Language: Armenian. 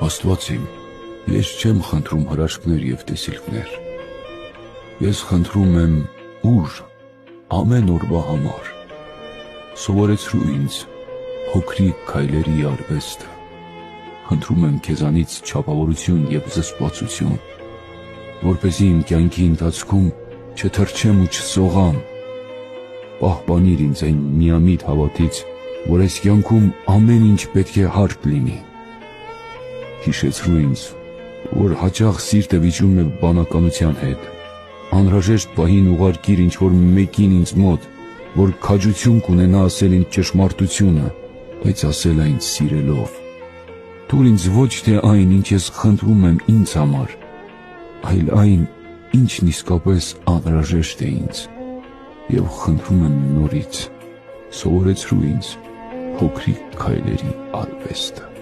Աստված իմ, ես չեմ խնդրում հրաշքներ և տեսիլքներ, ես խնդրում եմ ուժ ամեն օրվա համար, սովորեցրու ինձ փոքրիկ քայլերի արվեստը, խնդրում եմ քեզանից չափավորություն և զսպվածություն, որպեսզի իմ կյանքի ընթացքում չթրջեմ ու չսողամ, պահպանիր ինձ այն միամիտ հավատից, որ այս կյանքում ամեն ինչ պետք է հարթ լինի, հիշեցրու ինձ, որ հաճախ սիրտը վիճում է բանականության հետ, անհրաժեշտ պահին ուղարկիր ինչ-որ մեկին ինձ մոտ, որ քաջություն կունենա ասել ինձ ճշմարտությունը, բայց ասել այն սիրելով, թույլ ինձ ոչ թե այն, ինչ ես խնդրում եմ ինձ համար, այլ այն, ինչն իսկապես անհրաժեշտ է ինձ, և խնդրում եմ նորից, սովորեցրու ինձ փոքրիկ քայլերի արվեստը։